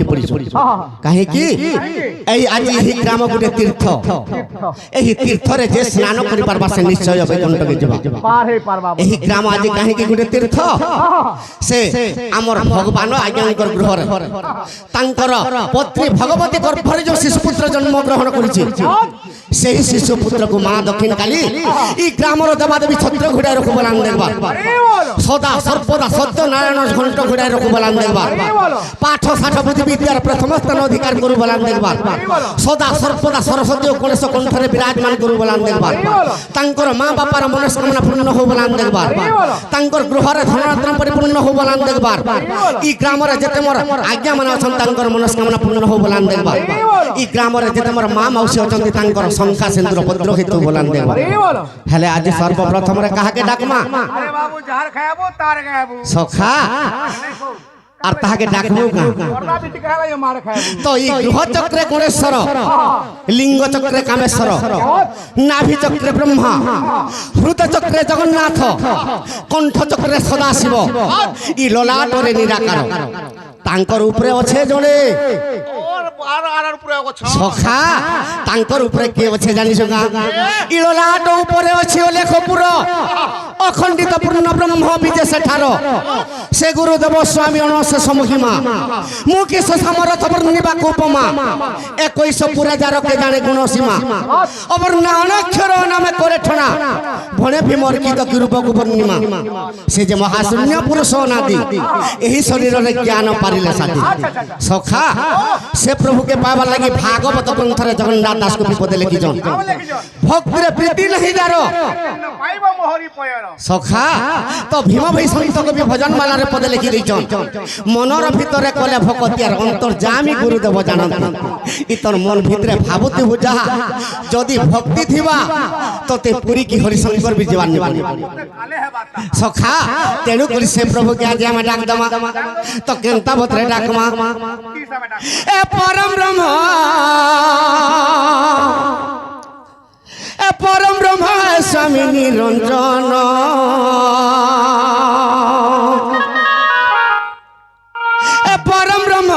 ପଡିଛି କାହିଁକି ଏଇ ଆଜି ଏହି ଗ୍ରାମ ଗୋଟେ ତୀର୍ଥ ଏହି ତୀର୍ଥରେ ଯେ ସ୍ନାନ କରିପାରବା ସେ ନିଶ୍ଚୟ ବୈକୁଣ୍ଠକେ ଯିବା ଏହି ଗ୍ରାମ ଆଜି କାହିଁକି ଗୋଟେ ତୀର୍ଥ ସେ ଆମର ଭଗବାନ ଆଜ୍ଞାଙ୍କର ଗୃହରେ ତାଙ୍କର ପତ୍ନୀ ଭଗବତୀ ଗର୍ଭରେ ଯୋଉ ଶିଶୁପୁତ୍ର ଜନ୍ମ ଗ୍ରହଣ କରିଛି ସେହି ଶିଶୁପୁତ୍ରକୁ ମା ଦକ୍ଷିଣ କାଲି এই গ্রামের দেবাদেবী ছত্র ঘুরাই রকু বলান দেখবা সদা সর্বদা সত্যনারায়ণ ঘণ্ট ঘুরাই রকু বলান দেখবা পাঠ ষাঠ বুদ্ধি বিদ্যার প্রথম স্থান অধিকার করু বলান দেখবা সদা সর্বদা সরস্বতী ও কলস কণ্ঠরে বিরাজমান করু বলান দেখবা তাঙ্কর মা বাপার মনস্কামনা পূর্ণ হো বলান দেখবা তাঙ্কর গৃহরে ধনরত্ন পরিপূর্ণ হো বলান দেখবা এই গ্রামের যেতে মোর আজ্ঞা মানে অছন তাঙ্কর মনস্কামনা পূর্ণ হো বলান দেখবা এই গ্রামের যেতে মোর মা মাউসী অছন্তি তাঙ্কর শঙ্কা সিন্দুর পদ্র হেতু বলান দেখবা হেলে আজ সর্বপ্রথম রে কাহাকে ডাকমা আরে বাবু যার খায়াবো তার খায়াবো সখা আর তাহাকে ডাকবো না ওরনা বিটি খালা এ মার খায়াবো তো এই গ্রহ চক্রে গণেশ্বর লিঙ্গ চক্রে কামেশ্বর নাভি চক্রে ব্রহ্মা হৃদয় চক্রে জগন্নাথ কণ্ঠ চক্রে সদাশিব ই ললাটরে নিরাকার তাঙ্কর উপরে আছে জনে সখা তাঙ্কর উপরে কে আছে জানিস ইললাট উপরে আছে লেখপুর অখণ্ডিত পূর্ণ ব্রহ্ম বিজে সেঠার সে গুরুদেব স্বামী অনশেষ মহিমা মুকেশ সমরথ বর্ণিবা উপমা 21 পুরা যারকে জানে গুণসীমা অবর্ণা অনক্ষর নামে করে ঠনা ভণে ভীমর গীত কিরূপক বর্ণিমা সে যে মহাশূন্য পুরুষ অনাদি এই শরীরে জ্ঞান পারিলে সাথী সখা সে প্রভুকে পাইবার লাগি ভাগবত গ্রন্থরে জগন্নাথ দাস কবি পদে লিখিছন ভক্তিরে প্রীতি নাহি যার পাইব মোহরি পয়র সখা তো ভীম ভাই সন্ত কবি ভজন মালারে পদে লিখি দিছন মনর ভিতরে কলে ভকতি আর অন্তর্যামী গুরুদেব জানন্ত ইতর মন ভিতরে ভাবতি বুঝা যদি ভক্তি থিবা তোতে পুরী কি হরিশঙ্কর বি জীবন নিবানি কালে হেবা সখা তেণু করি সে প্রভুকে আজ আমি ডাক দমা তো কেনতা বতরে ডাকমা কি সবে ডাক এ পরম ব্রহ্ম এ পরম ব্রহ্ম স্বামী নিরঞ্জন এ পরম ব্রহ্ম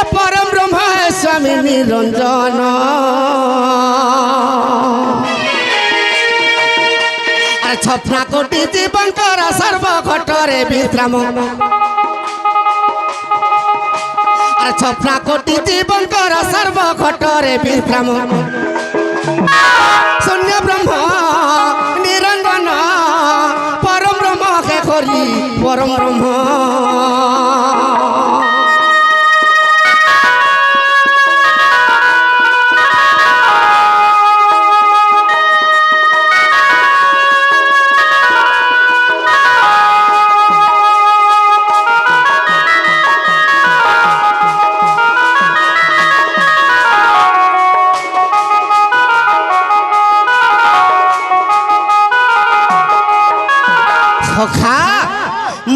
এ পরম ব্রহ্ম স্বামী নিরঞ্জন আর ছপনা কোটি জীবঙ্কর সর্বঘটরে বিশ্রাম আর ছপনা কোটি জীবঙ্কর সর্বঘটরে বিশ্রাম শূন্য ব্রহ্ম নিরঞ্জন পরম ব্রহ্ম কে করি পরম ব্রহ্ম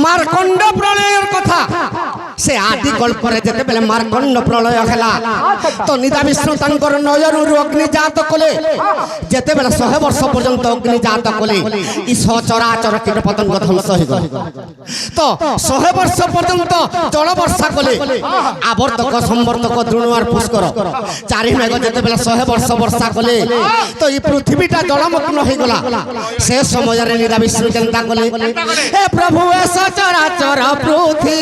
মার্কণ্ড প্রলয়ের কথা সে আদি কল্পরে যেতে বেলে মার্কণ্ড প্রলয় হেলা তো নিদা বিষ্ণু তাঙ্কর নয়নরু অগ্নি জাত কলে যেতে বেলে 100 বর্ষ পর্যন্ত অগ্নি জাত কলে ই সচরাচর কীট পতঙ্গ ধ্বংস হয়ে গেল তো 100 বর্ষ পর্যন্ত জল বর্ষা কলে আবর্তক সম্বর্তক দ্রোণ আর পুষ্কর চারি মেঘ যেতে বেলে 100 বর্ষ বর্ষা কলে তো এই পৃথিবীটা জলমগ্ন হয়ে গলা সে সময়ের নিদা বিষ্ণু চিন্তা কলে হে প্রভু এ সচরাচর পৃথিবী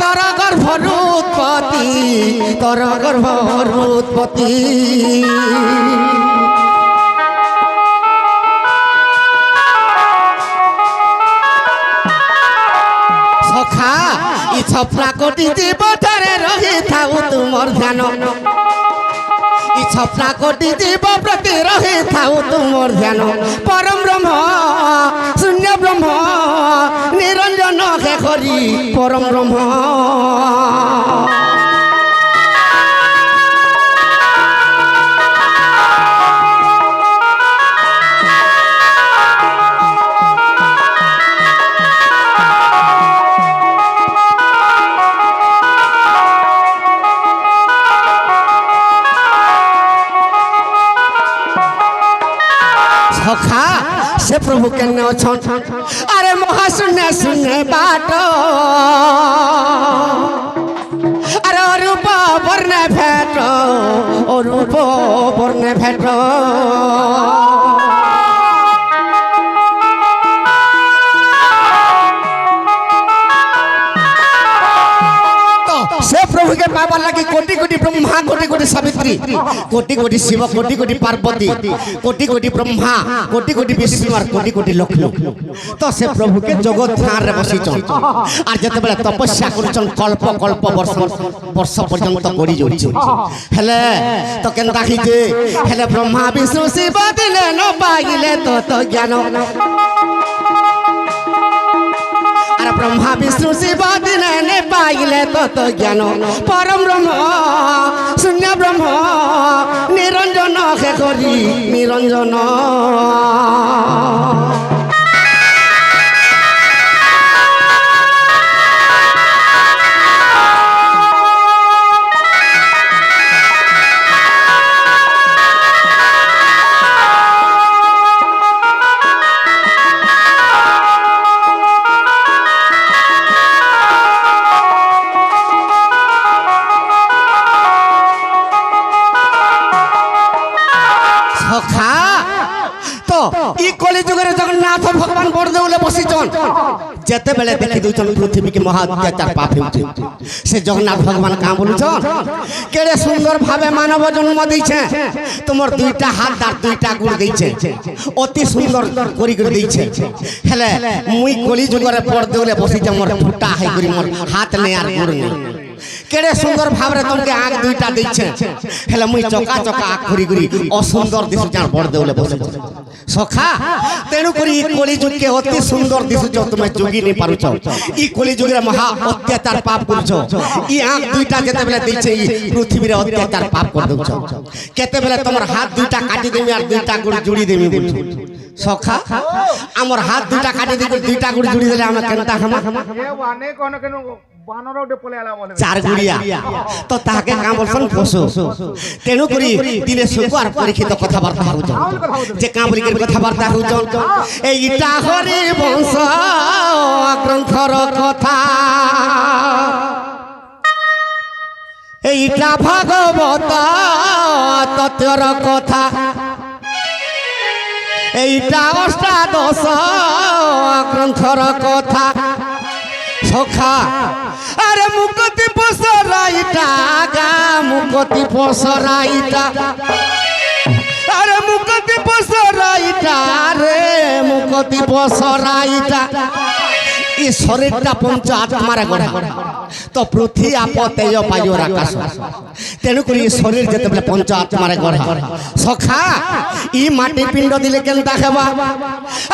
তর গর্ভর উৎপত্তি তর গর্ভর উৎপত্তি সখা ই ছপনা কোটি জীবটারে রহি থাউ তুমর ধ্যান ই ছপনা কোটি জীব প্রতি রহি থাউ তুমর ধ্যান পরম ব্রহ্ম শূন্য ব্রহ্ম নিরঞ্জন কে করি পরম ব্রহ্ম সে প্রভু কেন অছন আরে মহাশূন্য শূন্য বাট আরে অরূপ বর্ণে ভেট অরূপ বর্ণে ভেট से प्रभु के पावर लगी कोटि कोटि ब्रह्मा कोटि कोटि सावित्री कोटि कोटि शिव कोटि कोटि पार्वती कोटि कोटि ब्रह्मा कोटि कोटि विष्णु और कोटि कोटि लक्ष्मी तो से प्रभु के जगत ध्यान रे बसिचन और जते बेले तपस्या करचन कल्प कल्प वर्ष वर्ष पर्यंत करि जोछि हेले तो केनता हिजे हेले ब्रह्मा विष्णु शिव दिले न पाइले तो ज्ञान अरे ब्रह्मा विष्णु शिव दिन ने पाइले तो ज्ञान परम ब्रह्म शून्य ब्रह्म निरंजन हे करी निरंजन जगन्नाथ भगवान बड़देउले बसिचन जेते बेले देखि दुचन पृथ्वी के महा अत्याचार पाप हेउचे से जगन्नाथ भगवान का बोलुचन केड़े सुंदर भावे मानव जन्म दैछे तुमर दुईटा हाथ दार दुईटा गुड़ दैछे अति सुंदर करी कर दैछे हेले मुई कली जुगरे बड़देउले बसिचे मोर फुटा है करी मोर हाथ ने यार गुड़ ने केड़े सुंदर भावरे तुमके आंख दुईटा दैछे हेले मुई चका चका आंख घुरी घुरी असुंदर दिसु जान बड़देउले बसिचे सखा तेणु करी कली जुग के अति सुंदर दिसुच तुम जोगी नहीं पारुच ई कली जुग महा अत्याचार पाप करुच ई आंख दुईटा जेते बेले दैछे ई पृथ्वी रे अत्याचार पाप कर दउछ केते बेले तमर हाथ दुईटा काटी देमी और दुईटा गुड़ जुड़ी देमी बोल सखा हमर हाथ दुईटा काटी देबे दुईटा गुड़ जुड़ी देले हम केनता हम ये वाने कोन केनु बानर उडे पले आला बोले चार गुड़िया तो ताके का बोलसन पशु तेणु करी दिने सुकुआर परीक्षित कथाबार्ता होउछ जे का बोली कर कथाबार्ता होउछ एइटा हरि वंश ग्रंथर कथा एइटा भागवत तत्वर कथा एइटा अष्टादश ग्रंथर कथा सखा अरे मुकति पसराइटा गा मुकति पसराइटा अरे मुकति पसराइटा रे मुकति पसराइटा ई शरीरटा पंच आत्मारे गढ़ा तो पृथ्वी आप तेज पाइयो आकाश तेणु करी शरीर जते बेले पंच आत्मारे गढ़ा सखा ई माटी पिंड दिले केनता हेबा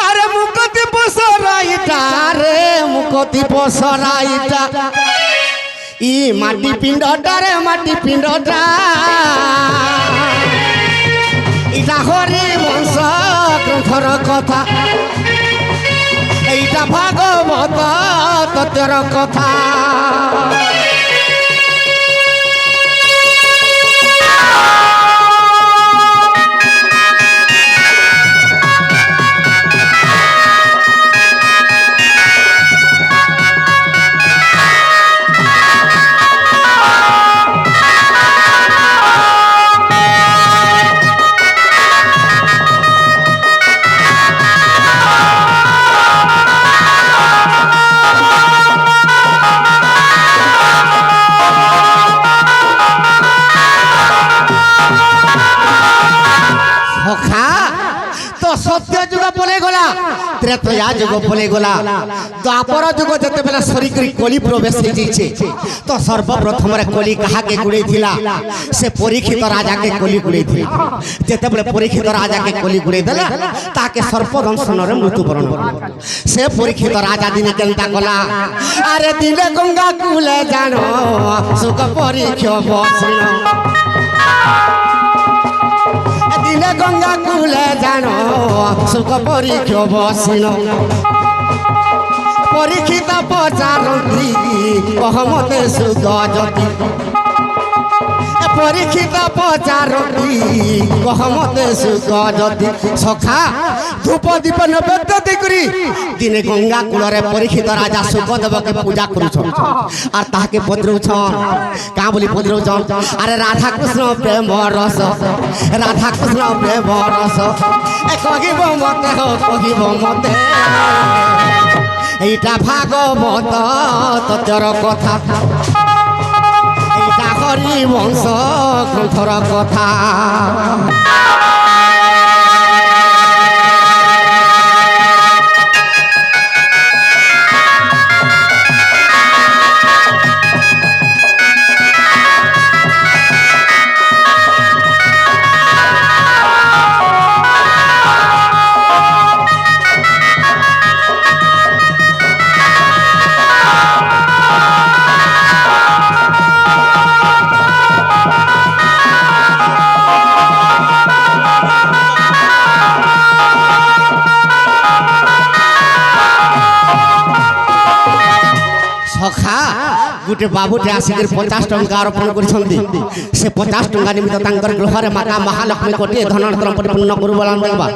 अरे मुकति पसराइटा रे मुकति पसराइटा ई माटी पिंडटा रे माटी पिंडटा इटा हरि वंश ग्रंथर कथा एइटा भागवत तत्वर कथा सत्य जुग बोले गला त्रेतया जुग बोले गला द्वापर जुग जते बेला सरी करी कली प्रवेश हे जैछे तो सर्वप्रथम रे कली कहा के गुड़े थिला से परीक्षित राजा के कली गुड़े थिला जते बेले परीक्षित राजा के कली गुड़े देला ताके सर्पदंशन रे मृत्युवरण करला से परीक्षित राजा दिने केनता कला अरे दिले गंगा कूले जानो सुख परीक्षा बसिनो दिले गंगा कूले जानो सुख परीक्षा बसिनो परीक्षित पचारती कहमते सुख जति পরীক্ষিত পচারতি কহ মতে সুখ যদি সখা ধূপ দীপ নৈবেদ্য দেই দিনে গঙ্গা কূলরে পরীক্ষিত রাজা সুখদেবকে পূজা করুছন আর তাহাকে পদরুছন কা বলি পদরুছন আরে রাধা কৃষ্ণ প্রেম রস রাধা কৃষ্ণ প্রেম রস এ কহিব মতে হো কহিব মতে এইটা ভাগবত তত্ত্বর কথা এইটা হরি বংশ গ্রন্থর কথা সখা গোটে বাবুটে আসিকি 50 টঙ্কা অর্পণ করছেন সে 50 টঙ্কা নিমিত্ত তাঙ্কর গৃহরে মাতা মহালক্ষ্মী কোটি ধনরত্ন পরিপূর্ণ করু বলান দেখবা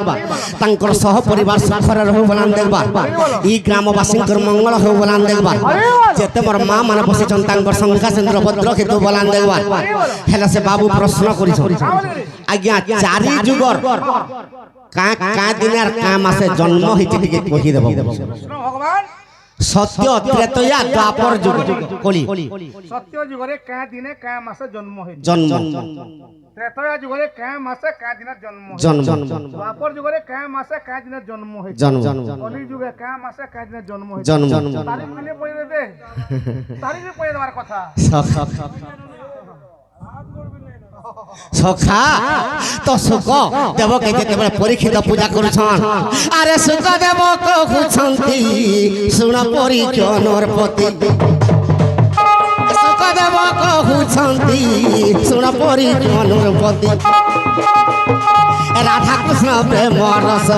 তাঙ্কর সহ পরিবার সুখরে রহু বলান দেখবা এই গ্রামবাসীঙ্কর মঙ্গল হউ বলান দেখবা যেতে মোর মা মানে বসিছন তাঙ্কর সংখ্যা চন্দ্র ভদ্র হেতু বলান দেখবা হেলা সে বাবু প্রশ্ন করিছন আজ্ঞা চারি যুগর কা দিনের কা মাসে জন্ম হইছে টিকে কহি দেব ভগবান সত্য ত্রেতয়া দ্বাপর যুগ কলি সত্য যুগরে কা দিনে কা মাসে জন্ম হইছে জন্ম ত্রেতয়া যুগরে কা মাসে কা দিনে জন্ম হইছে জন্ম দ্বাপর যুগরে কা মাসে কা দিনে জন্ম হইছে জন্ম কলি যুগে কা মাসে কা দিনে জন্ম হইছে জন্ম তারিখ মিলে পড়ে দে তারিখ পড়ে দেওয়ার কথা সখা তো সুখ দেবকে যেতেবেলে পরীক্ষিত পূজা করছন আরে সুখ দেব কহুছন্তি শুণ পরীক্ষা নরপতি সুখ দেব কহুছন্তি শুণ পরীক্ষা নরপতি রাধা কৃষ্ণ প্রেম রস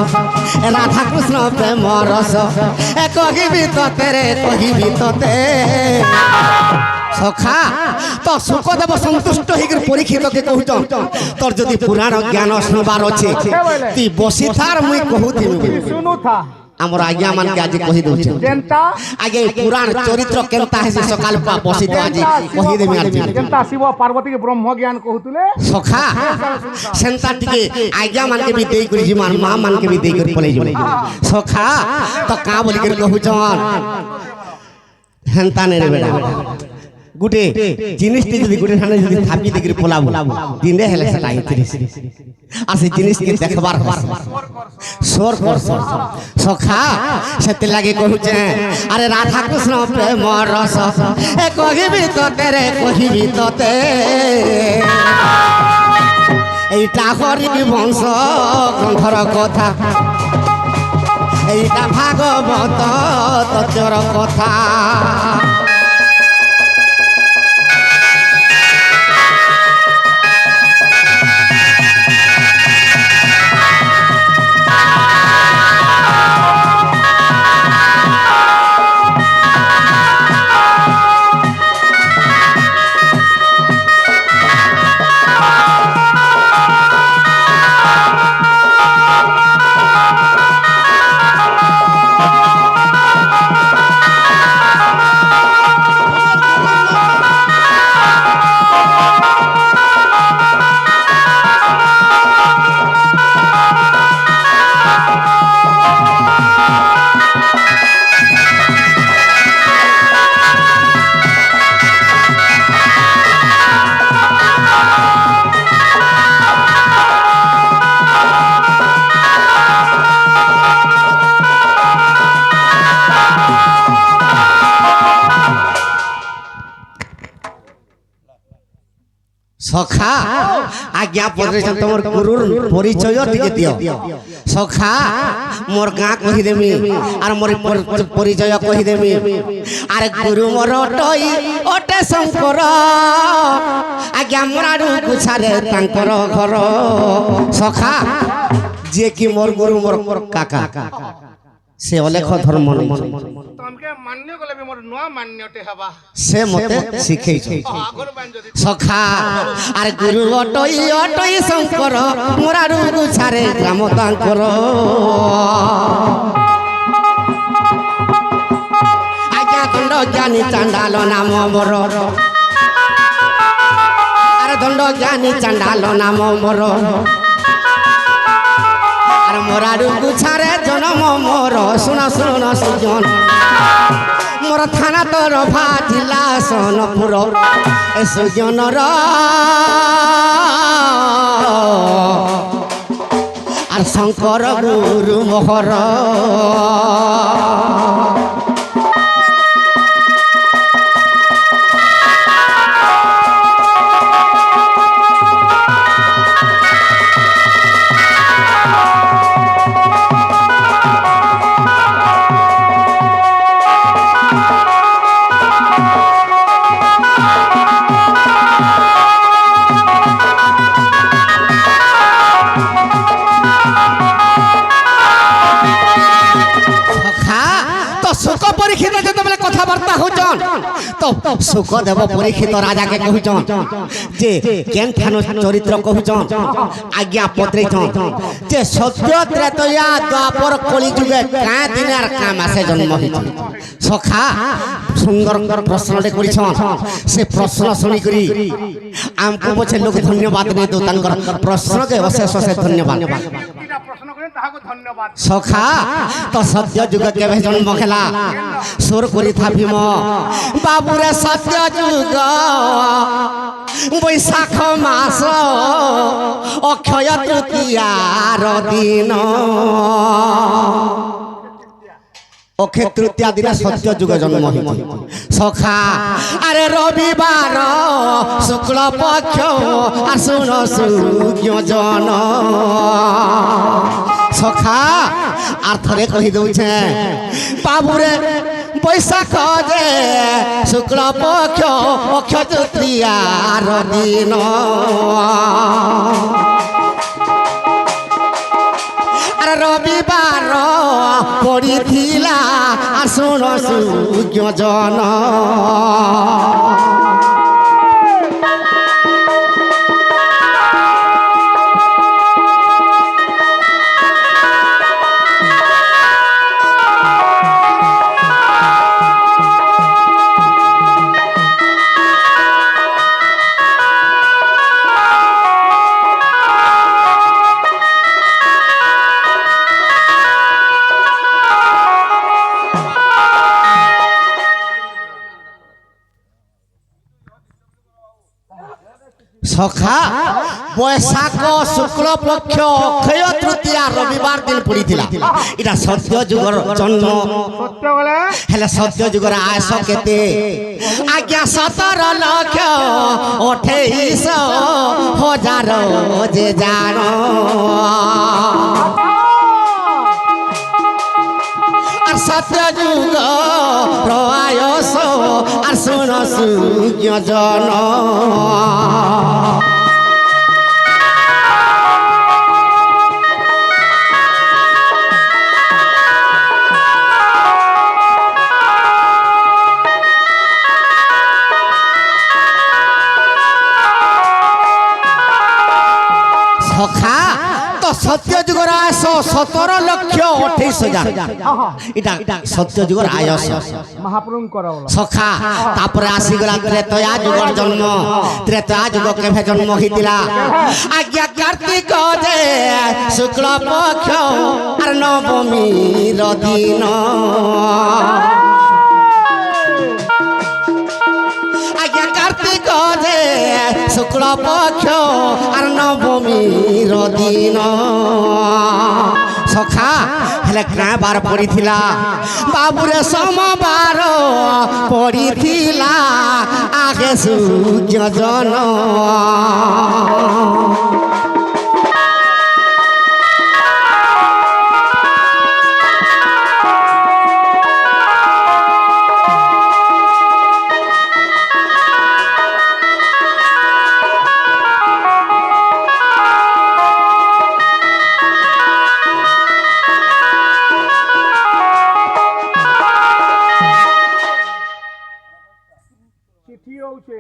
রাধা কৃষ্ণ প্রেম রস এ কহিবি তোতে রে কহিবি তোতে সখা তো সুখদেব সন্তুষ্ট হইকি পরীক্ষিতকে কহুছ তোর যদি পুরাণ জ্ঞান শুনবার আছে তুই বসি থার মুই কহুথিবি শুনু থা আমার আজ্ঞা মানকে আজ কহি দউছে যেনতা আগে পুরাণ চরিত্র কেনতা হেসি সকাল পা বসি তো আজ কহি দেমি আর যেনতা শিব পার্বতী কে ব্রহ্ম জ্ঞান কহুতুলে সখা সেন্তা টিকে আজ্ঞা মানকে বি দেই করি জিমান মা মানকে বি দেই করি পলাই যাবে সখা তো কা বলি করে কহুছন হেনতা নে রে বেটা গুটে জিনিসটি যদি গুটে ঠানে যদি থাপি দেখি পোলাবো দিনে হেলে সেটা আইতিরিস আর সেই জিনিসকে দেখবার সোর কর সখা সেতে লাগে কহুছে আরে রাধা কৃষ্ণ প্রেম রস এ কহিবি তোতে রে কহিবি তোতে এইটা হরি বংশ গ্রন্থর কথা এইটা ভাগবত তত্ত্বর কথা সখা আজ্ঞা পড়েছেন তোমার গুরুর পরিচয় টিকে দিও সখা মোর গাঁ কহি দেমি আর মোর পরিচয় কহি দেমি আর গুরু মোর অটই অটে শঙ্কর আজ্ঞা মোর আড়ু গুছারে তাঙ্কর ঘর সখা যে কি মোর গুরু মোর কাকা সে অলেখ ধর্ম তো ତମକେ ମାନ୍ୟ କଲେ ବି ମୋର ନୂଆ ମାନ୍ୟଟେ ହେବା ସେ ମତେ ଶିଖେଇଛ ଆଗରୁ ବାନ୍ ଯଦି ସଖା ଆରେ ଗୁରୁ ଅଟଇ ଅଟଇ ଶଙ୍କର ମୋରା ରୁଗୁ ଛାରେ ଗ୍ରାମ ତାଙ୍କର ଆଜ୍ଞା ଦଣ୍ଡ ଜ୍ଞାନୀ ଚାଣ୍ଡାଲ ନାମ ମୋର ଆରେ ଦଣ୍ଡ ଜ୍ଞାନୀ ଚାଣ୍ଡାଲ ନାମ ମୋର ଆରେ ମୋରା ରୁଗୁ ଛାରେ ଜନମ ମୋର ଶୁଣ ଶୁଣ ସୁଜନ মোর থানা তোর ভাজিলা সোনপুর এ সুজনর আর শঙ্কর গুরু মোহর পরীক্ষিত যেতবেলে কথাবার্তা হউছন তো সুখদেব পরীক্ষিত রাজাকে কহুছন যে কেন কেন চরিত্র কহুছন আজ্ঞা পত্রেছন যে সত্য ত্রেতয়া দ্বাপর কলি যুগে কা দিনার কা মাসে জন্ম হইছে সখা সুন্দর প্রশ্নটে করিছন সে প্রশ্ন শুনি করি আমকো পছে লোক ধন্যবাদ নেই তো তাঙ্কর প্রশ্নকে অশেষ অশেষ ধন্যবাদ তিনটা প্রশ্ন করেন তাহাকে ধন্যবাদ সখা তো সত্য যুগ কেবে জন্ম খেলা সুর করি থাপিম বাবুরে সত্য যুগ বৈশাখ মাস অক্ষয় তৃতীয়ার দিন অক্ষয় তৃতীয়া দিনে সত্য যুগে জন্ম হয়েছে সখা আরে রবিবার শুক্ল পক্ষ আসুন সুজ্ঞজন সখা আর থরে কহি দউছে বাবুরে বৈশাখ যে শুক্ল পক্ষ অক্ষয় তৃতীয়ার দিন আর রবিবার পড়িছিলা আসুন সুজ্ঞজন সখা বৈশাখ শুক্ল পক্ষ অক্ষয় তৃতীয়া রবিবার দিন পড়িছিলা এটা সত্য যুগর জন্ম সত্য বলে হেলে সত্য যুগর আয়স কেতে আজ্ঞা 17 লক্ষ 28 হাজার যে জান আর সত্য যুগ প্রয়াস আর শুন সুজ্ঞজন সখা তো সত্য যুগর আয়স 17 লক্ষ 28 হাজার এটা সত্য যুগর আয়স মহাপ্রভুঙ্কর সখা তারপরে আসিগলা ত্রেতয়া যুগর জন্ম ত্রেতয়া যুগ কেভে জন্ম হইতিলা আজ্ঞা কার্তিক যে শুক্ল পক্ষ আর নবমীর দিন আজ্ঞা কার্তিক যে শুক্ল পক্ষ আর নবমীর দিন সখা হেলে কাঁ বার পড়িছিলা বাবুরে সোমবার পড়িছিলা আগে সুজ্ঞজন কইছে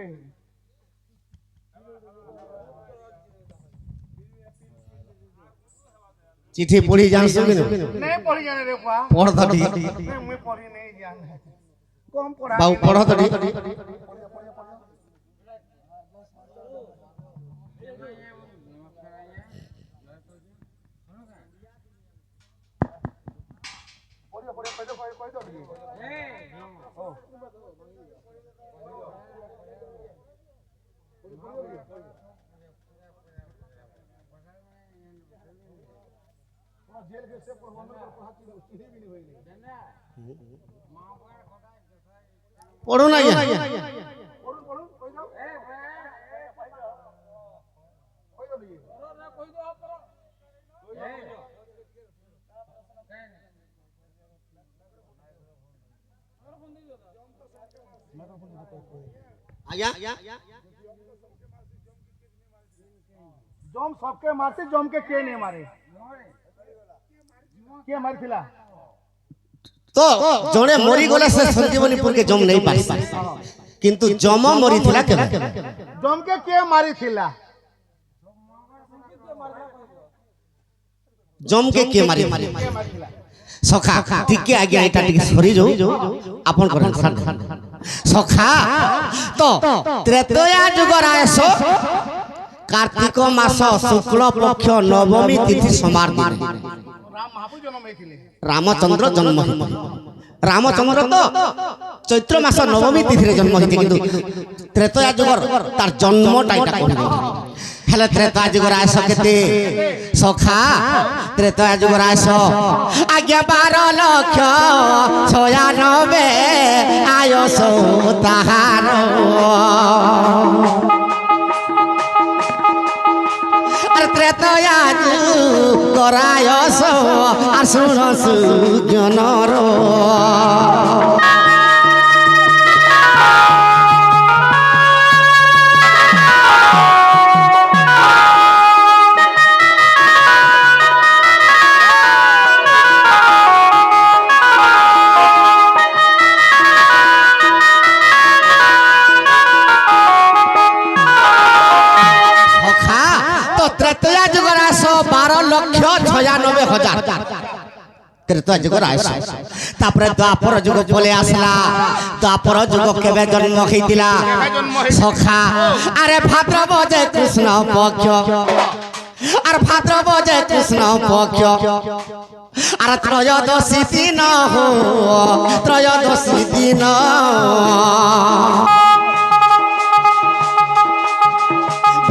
চিঠি পড়ি জানছো কি না नहीं पढ़ी जाने रे बुआ পড় তো ঠিক नहीं मैं पढ़ी नहीं जाने कम पढ़ा বাবু পড় তো ঠিক পড়ো না ইয়া আয়া जम सबके मारते जम के नहीं मारे के मार थिला তো জনে মরি গলে সে সঞ্জীবনীপুরকে জম নেই পারিস কিন্তু জম মরি থিলা কেবে जम के मारी थिला জমকে কে মারি के मारी थिला সখা টিকে আগে এটা টিকে সরি যাও আপন করেন সখা তো ত্রেতয়া যুগর আয়স কার্তিক মাস শুক্ল পক্ষ নবমী তিথি সমার দিন राम महापु जन्म हेथिले রামচন্দ্র জন্ম রামচন্দ্র তো চৈত্র মাস নবমী তিথিরে জন্ম হয়েছে কিন্তু ত্রেতয়া যুগর তার জন্মটা এটা কহিব হেলে ত্রেতয়া যুগর আয়স কেতে সখা ত্রেতয়া যুগর আয়স আজ্ঞা 12 লক্ষ 96 আয়স তাহার আর ত্রেতয়া যুগর আয়স আর শুণ সুজনর ত্রেতয়া যুগর আয়স 12 লক্ষ 96 হাজার ত্রেতয়া যুগর আয়স তারপরে দ্বাপর যুগ বলে আসলা দ্বাপর যুগ কেবে জন্ম হইতিলা সখা আরে ভাদ্রব যে কৃষ্ণ পক্ষ আর ভাদ্রব যে কৃষ্ণ পক্ষ আর ত্রয়োদশী দিন ত্রয়োদশী দিন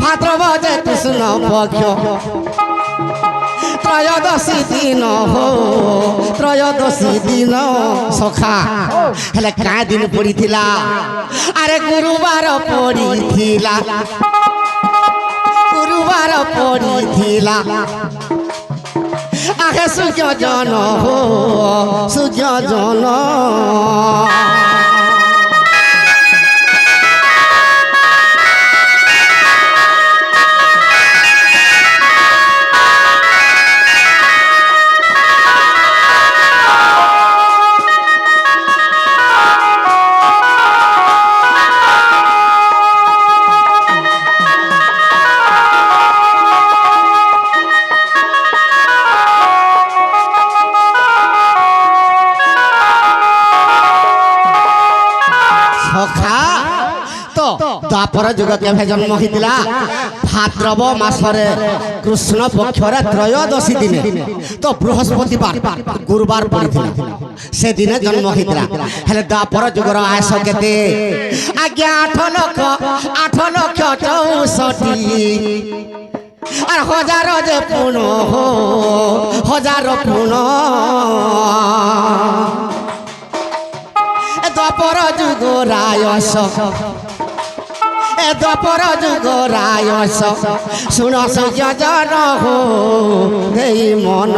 ভাদ্রব যে কৃষ্ণ পক্ষ ত্রয়োদশী দিন ত্রয়োদশী দিন সখা হেলে কাঁ দিন পড়িছিলা আরে গুরুবার পড়িছিলা গুরুবার পড়িছিলা আগে সূর্য জন সূর্য জন দ্বাপর যুগ কেবে জন্ম হইতিলা ভাদ্রব মাসরে কৃষ্ণ পক্ষরে ত্রয়োদশী দিনে তো বৃহস্পতিবার গুরুবার পড়িছিল সেদিনে জন্ম হইতিলা হেলে দ্বাপর যুগর আয়স কেতে আজ্ঞা 8 লক্ষ 64 আর হাজার যে পুন হাজার পুন দ্বাপর যুগর আয়স দ্বাপর যুগর আয়স শুণ সূর্যজন এই মন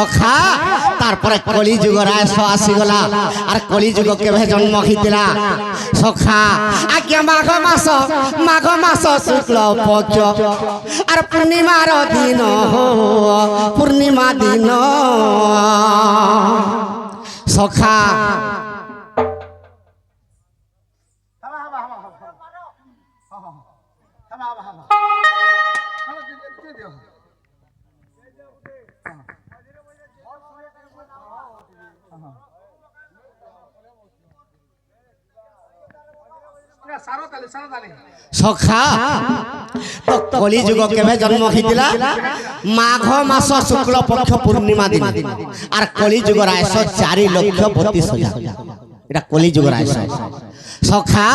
সখা তারপরে কলি যুগর আয়স আসিগলা আর কলি যুগ কেবে জন্ম হইতিলা সখা আজ্ঞা মাঘ মাস শুক্ল পক্ষ আর পূর্ণিমার দিন পূর্ণিমা দিন সখা সখা তো কলি যুগ কেবে জন্ম হইতিলা মাঘ মাস শুক্ল পক্ষ পূর্ণিমা দিন আর কলি যুগর আয়স 4,32,000 এটা কলি যুগর আয়স সখা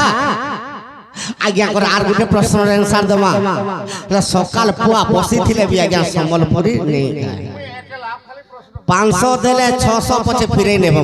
আজ্ঞা করে আর গোটে প্রশ্নের আনসার দেমা সকাল পুয়া বসিଥିଲେ বি আজ্ঞা সম্বলপুরি নেই 500 দেলে 600 পছে ফিরে নেব